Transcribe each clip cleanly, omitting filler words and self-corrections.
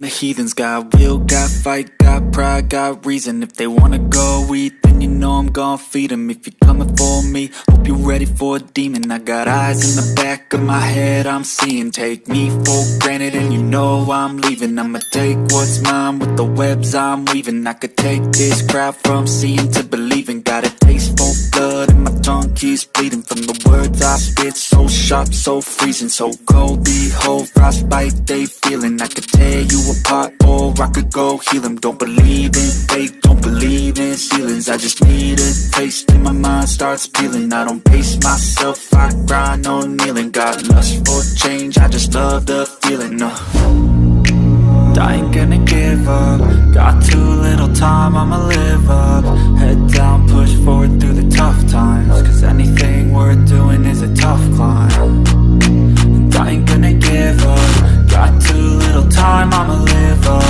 The heathens got will, got fight, got pride, got reason. If they wanna go eat, then you know I'm gon' feed them. If you're coming for me, hope you're ready for a demon. I got eyes in the back of my head, I'm seeing. Take me for granted and you know I'm leaving. I'ma take what's mine with the webs I'm weaving. I could take this crowd from seeing to believing. Got a taste for blood and my tongue keeps bleeding. From the words I spit, so sharp, so freezing. So cold, behold, frostbite they feeling. I could tear you apart or I could go heal them. Don't believe in fate, don't believe in ceilings. I just need a taste and my mind starts peeling. I don't pace myself, I grind on kneeling. Got lust for change, I just love the feeling. I ain't gonna give up. Got too little time, I'ma live up. Head down, push forward through the tough times. Cause anything worth doing is a tough climb. And I ain't gonna give up. Got too little time, I'ma live up.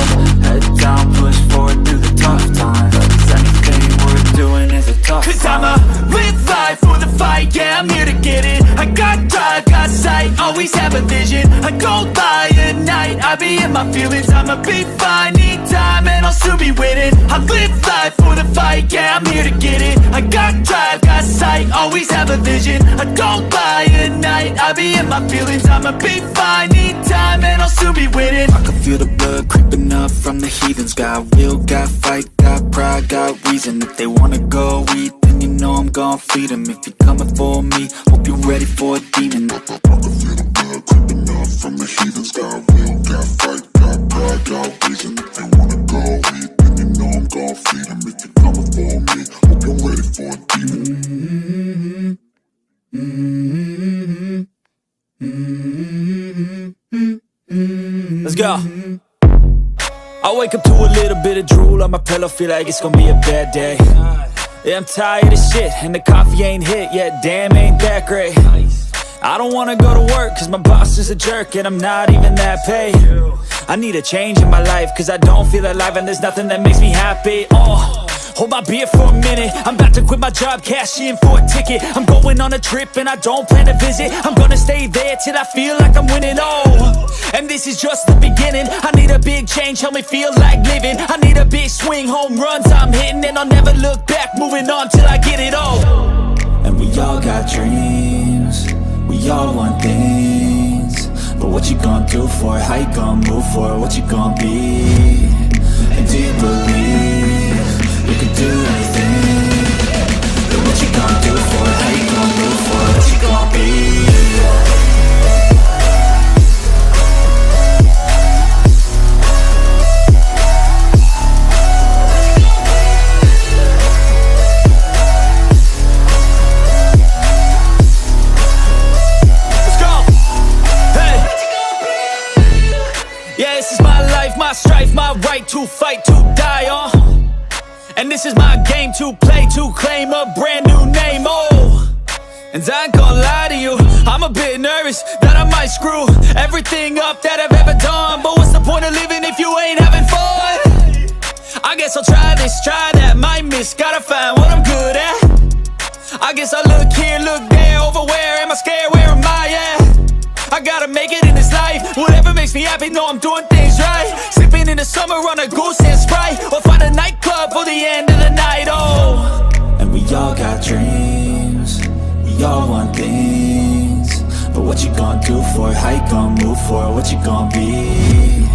Head down, push forward through the tough times. Cause anything worth doing is a tough climb. Cause I'ma live life for the fight, yeah, I'm here to get it. I got drive, got sight, always have a vision. I go by at night, I be in my feelings. I'ma be fine, need time, and I'll soon be winning. I live life for the fight, yeah, I'm here to get it. I got drive, got sight, always have a vision. I go by at night, I be in my feelings. I'ma be fine, need time, and I'll soon be winning. I can feel the blood creeping up from the heathens. Got will, got fight, got pride, got reason. If they wanna go eat, then you know I'm gon' feed them. If you're coming for me, hope you're ready for a demon. I can feel the blood creeping up from the heathens. Got will, got fight, got pride, got reason. If they wanna go eat, then you know I'm gon' feed them. If you're coming for me, hope you're ready for a demon. Let's go. I wake up to a little bit of drool on my pillow, feel like it's gonna be a bad day. Yeah, I'm tired of shit, and the coffee ain't hit yet, damn, ain't that great. I don't wanna go to work, cause my boss is a jerk, and I'm not even that paid. I need a change in my life, cause I don't feel alive, and there's nothing that makes me happy. Hold my beer for a minute, I'm about to quit my job, cash in for a ticket. I'm going on a trip and I don't plan to visit. I'm gonna stay there till I feel like I'm winning, and this is just the beginning. I need a big change, help me feel like living. I need a big swing, home runs I'm hitting. And I'll never look back, moving on till I get it all. And we all got dreams, we all want things. But what you gonna do for it, how you gonna move for it, what you gonna be? And do you believe you can do anything? But what you gonna do for it, how you gonna move for it, what you gonna be? My strife, my right to fight, to die on. And this is my game to play, to claim a brand new name, And I ain't gonna lie to you, I'm a bit nervous that I might screw everything up that I've ever done. But what's the point of living if you ain't having fun? I guess I'll try this, try that, might miss, gotta find what I'm good at. I guess I look here, look there, over where am I scared, where am I at? I gotta make it in this life, whatever makes me happy, know I'm doing things right. Sipping in the summer on a goose and Sprite, or find a nightclub for the end of the night, And we all got dreams, we all want things. But what you gonna do for it, how you gonna move for it, what you gonna be?